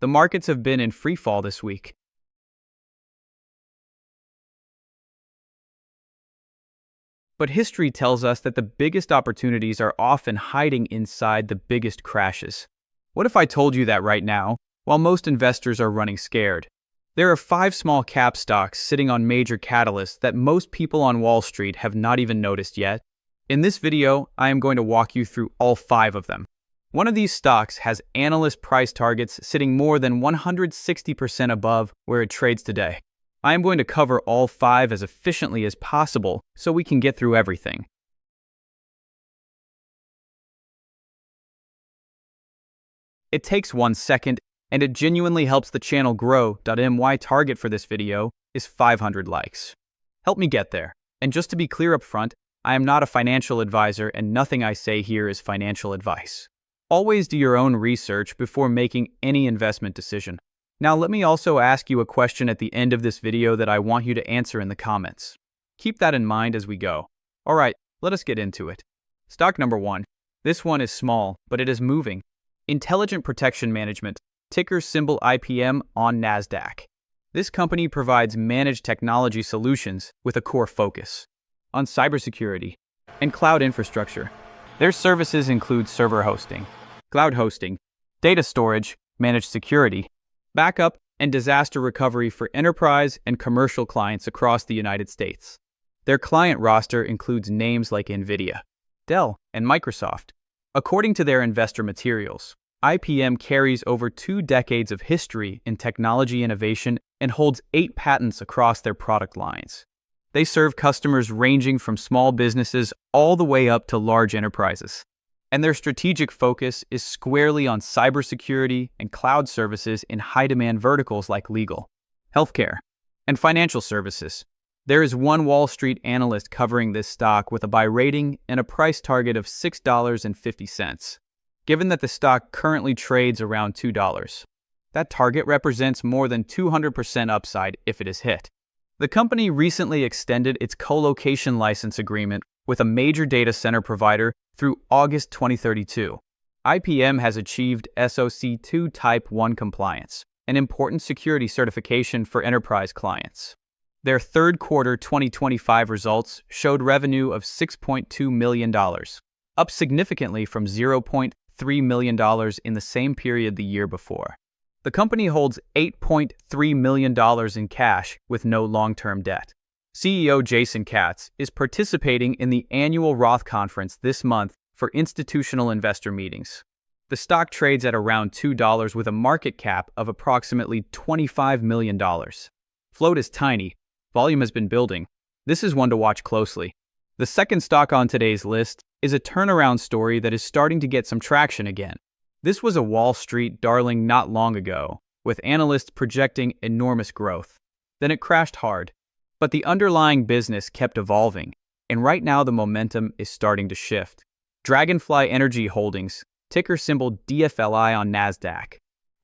The markets have been in freefall this week. But history tells us that the biggest opportunities are often hiding inside the biggest crashes. What if I told you that right now, while most investors are running scared? There are 5 small cap stocks sitting on major catalysts that most people on Wall Street have not even noticed yet. In this video, I am going to walk you through all 5 of them. One of these stocks has analyst price targets sitting more than 160% above where it trades today. I am going to cover all 5 as efficiently as possible so we can get through everything. It takes 1 second, and it genuinely helps the channel grow. My target for this video is 500 likes. Help me get there. And just to be clear up front, I am not a financial advisor and nothing I say here is financial advice. Always do your own research before making any investment decision. Now let me also ask you a question at the end of this video that I want you to answer in the comments. Keep that in mind as we go. Alright, let us get into it. Stock number 1. This one is small, but it is moving. Intelligent Protection Management, ticker symbol IPM on NASDAQ. This company provides managed technology solutions with a core focus on cybersecurity and cloud infrastructure. Their services include server hosting, cloud hosting, data storage, managed security, backup, and disaster recovery for enterprise and commercial clients across the United States. Their client roster includes names like NVIDIA, Dell, and Microsoft. According to their investor materials, IPM carries over 2 decades of history in technology innovation and holds 8 patents across their product lines. They serve customers ranging from small businesses all the way up to large enterprises. And their strategic focus is squarely on cybersecurity and cloud services in high-demand verticals like legal, healthcare, and financial services. There is one Wall Street analyst covering this stock with a buy rating and a price target of $6.50. Given that the stock currently trades around $2, that target represents more than 200% upside if it is hit. The company recently extended its co-location license agreement with a major data center provider through August 2032. IPM has achieved SOC 2 Type 1 compliance, an important security certification for enterprise clients. Their third quarter 2025 results showed revenue of $6.2 million, up significantly from $0.3 million in the same period the year before. The company holds $8.3 million in cash with no long-term debt. CEO Jason Katz is participating in the annual Roth conference this month for institutional investor meetings. The stock trades at around $2 with a market cap of approximately $25 million. Float is tiny. Volume has been building. This is one to watch closely. The second stock on today's list is a turnaround story that is starting to get some traction again. This was a Wall Street darling not long ago, with analysts projecting enormous growth. Then it crashed hard. But the underlying business kept evolving, and right now the momentum is starting to shift. Dragonfly Energy Holdings, ticker symbol DFLI on NASDAQ.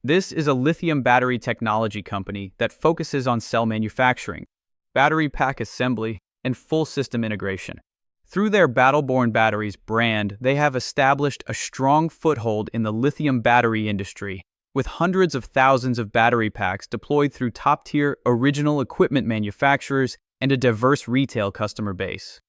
This is a lithium battery technology company that focuses on cell manufacturing, battery pack assembly, and full system integration. Through their Battleborn Batteries brand, they have established a strong foothold in the lithium battery industry, with hundreds of thousands of battery packs deployed through top-tier original equipment manufacturers and a diverse retail customer base.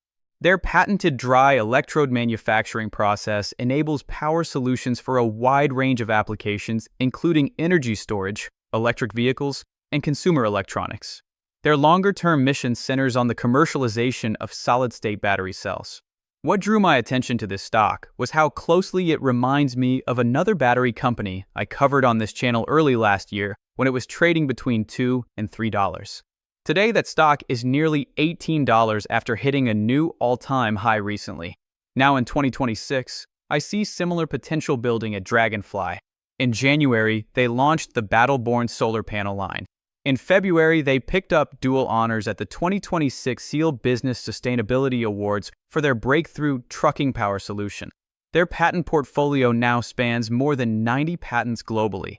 Their patented dry electrode manufacturing process enables power solutions for a wide range of applications, including energy storage, electric vehicles, and consumer electronics. Their longer-term mission centers on the commercialization of solid-state battery cells. What drew my attention to this stock was how closely it reminds me of another battery company I covered on this channel early last year when it was trading between $2 and $3. Today, that stock is nearly $18 after hitting a new all-time high recently. Now in 2026, I see similar potential building at Dragonfly. In January, they launched the Battleborn solar panel line. In February, they picked up dual honors at the 2026 SEAL Business Sustainability Awards for their breakthrough trucking power solution. Their patent portfolio now spans more than 90 patents globally.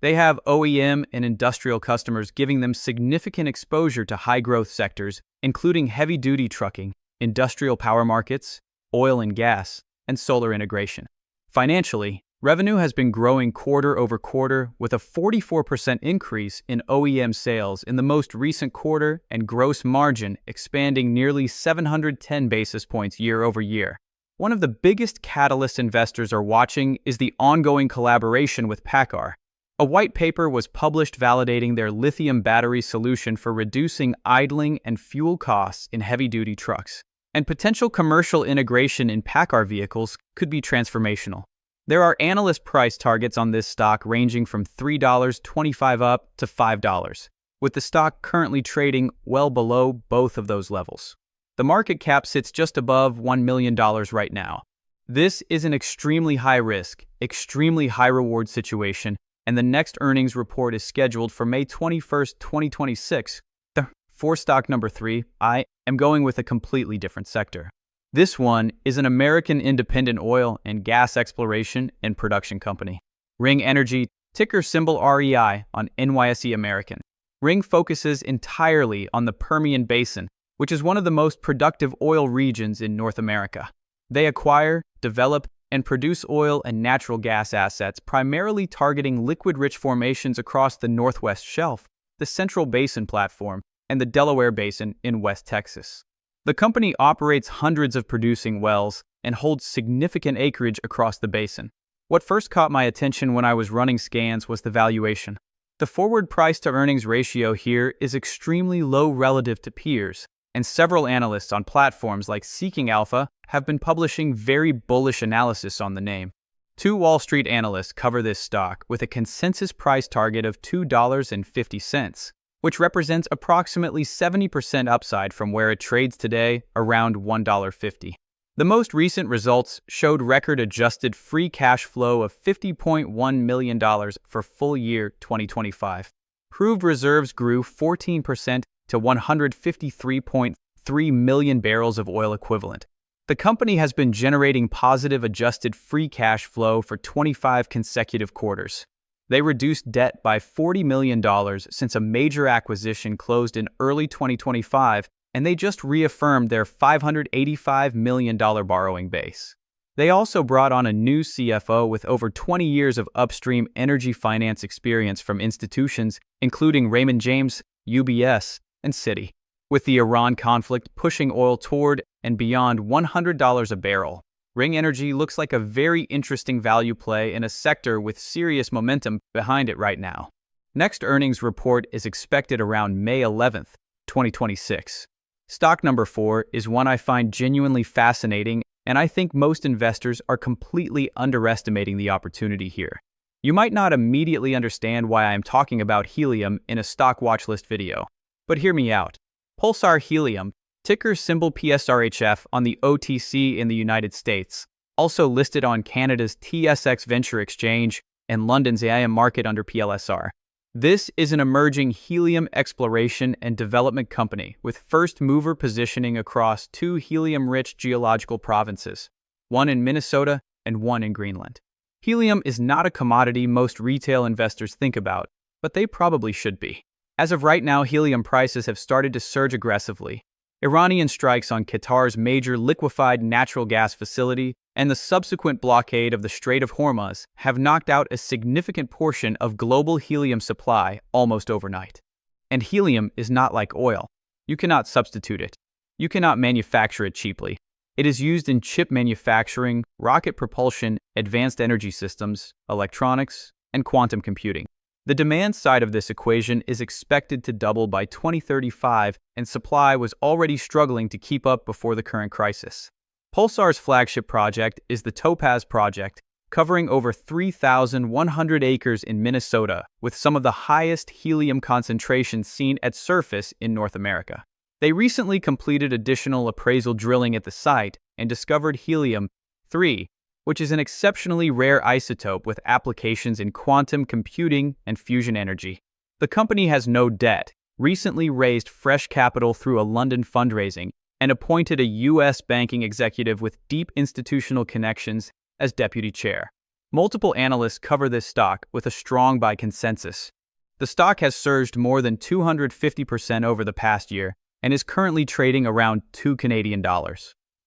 They have OEM and industrial customers giving them significant exposure to high-growth sectors, including heavy-duty trucking, industrial power markets, oil and gas, and solar integration. Financially, Revenue has been growing quarter over quarter with a 44% increase in OEM sales in the most recent quarter and gross margin expanding nearly 710 basis points year over year. One of the biggest catalysts investors are watching is the ongoing collaboration with PACCAR. A white paper was published validating their lithium battery solution for reducing idling and fuel costs in heavy-duty trucks. And potential commercial integration in PACCAR vehicles could be transformational. There are analyst price targets on this stock ranging from $3.25 up to $5, with the stock currently trading well below both of those levels. The market cap sits just above $1 million right now. This is an extremely high risk, extremely high reward situation, and the next earnings report is scheduled for May 21st, 2026. For stock number 3, I am going with a completely different sector. This one is an American independent oil and gas exploration and production company. Ring Energy, ticker symbol REI on NYSE American. Ring focuses entirely on the Permian Basin, which is one of the most productive oil regions in North America. They acquire, develop, and produce oil and natural gas assets primarily targeting liquid-rich formations across the Northwest Shelf, the Central Basin Platform, and the Delaware Basin in West Texas. The company operates hundreds of producing wells and holds significant acreage across the basin. What first caught my attention when I was running scans was the valuation. The forward price-to-earnings ratio here is extremely low relative to peers, and several analysts on platforms like Seeking Alpha have been publishing very bullish analysis on the name. 2 Wall Street analysts cover this stock with a consensus price target of $2.50. Which represents approximately 70% upside from where it trades today, around $1.50. The most recent results showed record-adjusted free cash flow of $50.1 million for full year 2025. Proved reserves grew 14% to 153.3 million barrels of oil equivalent. The company has been generating positive adjusted free cash flow for 25 consecutive quarters. They reduced debt by $40 million since a major acquisition closed in early 2025, and they just reaffirmed their $585 million borrowing base. They also brought on a new CFO with over 20 years of upstream energy finance experience from institutions including Raymond James, UBS, and Citi. With the Iran conflict pushing oil toward and beyond $100 a barrel, Ring Energy looks like a very interesting value play in a sector with serious momentum behind it right now. Next earnings report is expected around May 11th, 2026. Stock number 4 is one I find genuinely fascinating, and I think most investors are completely underestimating the opportunity here. You might not immediately understand why I am talking about helium in a stock watchlist video, but hear me out. Pulsar Helium, ticker symbol PSRHF on the OTC in the United States, also listed on Canada's TSX Venture Exchange and London's AIM market under PLSR. This is an emerging helium exploration and development company with first-mover positioning across 2 helium-rich geological provinces, one in Minnesota and one in Greenland. Helium is not a commodity most retail investors think about, but they probably should be. As of right now, helium prices have started to surge aggressively. Iranian strikes on Qatar's major liquefied natural gas facility and the subsequent blockade of the Strait of Hormuz have knocked out a significant portion of global helium supply almost overnight. And helium is not like oil. You cannot substitute it. You cannot manufacture it cheaply. It is used in chip manufacturing, rocket propulsion, advanced energy systems, electronics, and quantum computing. The demand side of this equation is expected to double by 2035, and supply was already struggling to keep up before the current crisis. Pulsar's flagship project is the Topaz Project, covering over 3,100 acres in Minnesota, with some of the highest helium concentrations seen at surface in North America. They recently completed additional appraisal drilling at the site and discovered helium-3, which is an exceptionally rare isotope with applications in quantum computing and fusion energy. The company has no debt, recently raised fresh capital through a London fundraising, and appointed a U.S. banking executive with deep institutional connections as deputy chair. Multiple analysts cover this stock with a strong buy consensus. The stock has surged more than 250% over the past year and is currently trading around $2 Canadian.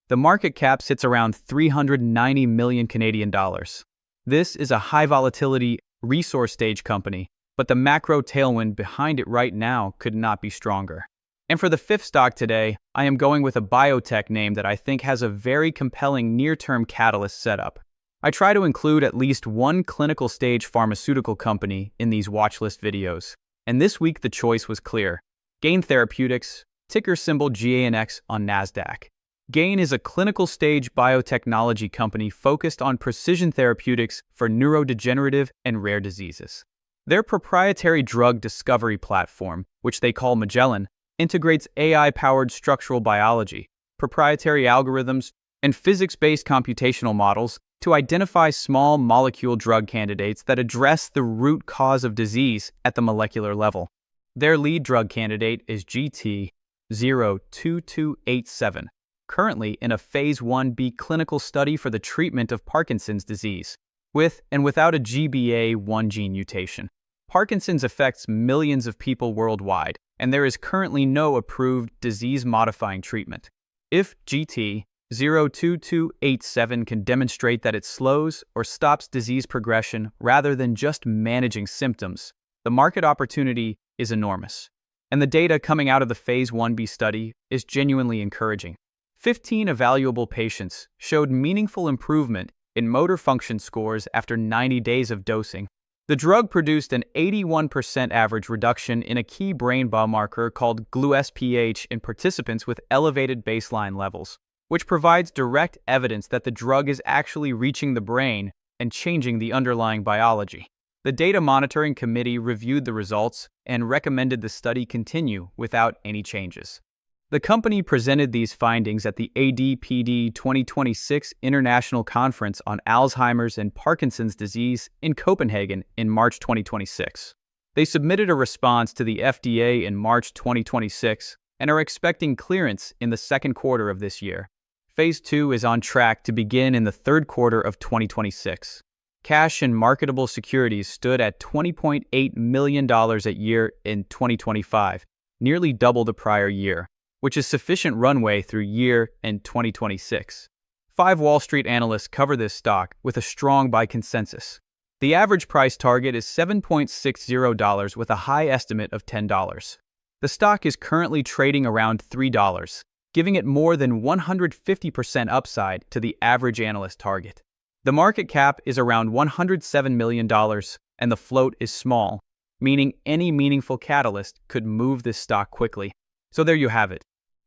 The market cap sits around 390 million Canadian dollars. This is a high-volatility resource stage company, but the macro tailwind behind it right now could not be stronger. And for the fifth stock today, I am going with a biotech name that I think has a very compelling near-term catalyst setup. I try to include at least one clinical stage pharmaceutical company in these watchlist videos, and this week the choice was clear. Gain Therapeutics, ticker symbol GANX on NASDAQ. Gain is a clinical stage biotechnology company focused on precision therapeutics for neurodegenerative and rare diseases. Their proprietary drug discovery platform, which they call Magellan, integrates AI-powered structural biology, proprietary algorithms, and physics-based computational models to identify small molecule drug candidates that address the root cause of disease at the molecular level. Their lead drug candidate is GT-02287, currently in a Phase 1b clinical study for the treatment of Parkinson's disease, with and without a GBA1 gene mutation. Parkinson's affects millions of people worldwide, and there is currently no approved disease-modifying treatment. If GT-02287 can demonstrate that it slows or stops disease progression rather than just managing symptoms, the market opportunity is enormous. And the data coming out of the Phase 1b study is genuinely encouraging. 15 evaluable patients showed meaningful improvement in motor function scores after 90 days of dosing. The drug produced an 81% average reduction in a key brain biomarker called GLUSPH in participants with elevated baseline levels, which provides direct evidence that the drug is actually reaching the brain and changing the underlying biology. The Data Monitoring Committee reviewed the results and recommended the study continue without any changes. The company presented these findings at the ADPD 2026 International Conference on Alzheimer's and Parkinson's disease in Copenhagen in March 2026. They submitted a response to the FDA in March 2026 and are expecting clearance in the second quarter of this year. Phase 2 is on track to begin in the third quarter of 2026. Cash and marketable securities stood at $20.8 million at year-end 2025, nearly double the prior year, which is sufficient runway through year-end 2026. 5 Wall Street analysts cover this stock with a strong buy consensus. The average price target is $7.60 with a high estimate of $10. The stock is currently trading around $3, giving it more than 150% upside to the average analyst target. The market cap is around $107 million, and the float is small, meaning any meaningful catalyst could move this stock quickly. So there you have it.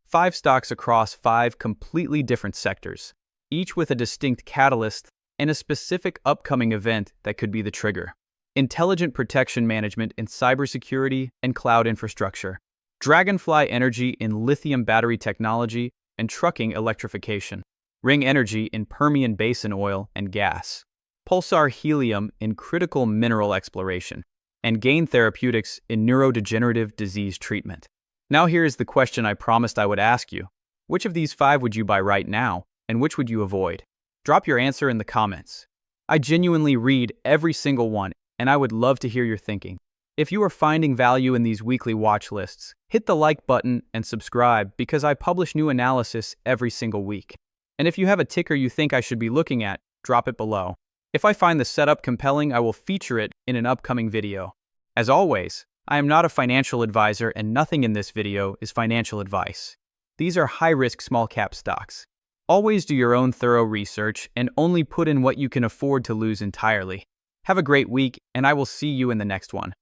5 stocks across 5 completely different sectors, each with a distinct catalyst and a specific upcoming event that could be the trigger. Intelligent protection management in cybersecurity and cloud infrastructure. Dragonfly Energy in lithium battery technology and trucking electrification. Ring Energy in Permian Basin oil and gas. Pulsar Helium in critical mineral exploration. And Gain Therapeutics in neurodegenerative disease treatment. Now here is the question I promised I would ask you. Which of these 5 would you buy right now, and which would you avoid? Drop your answer in the comments. I genuinely read every single one, and I would love to hear your thinking. If you are finding value in these weekly watch lists, hit the like button and subscribe because I publish new analysis every single week. And if you have a ticker you think I should be looking at, drop it below. If I find the setup compelling, I will feature it in an upcoming video. As always, I am not a financial advisor and nothing in this video is financial advice. These are high-risk small-cap stocks. Always do your own thorough research and only put in what you can afford to lose entirely. Have a great week, and I will see you in the next one.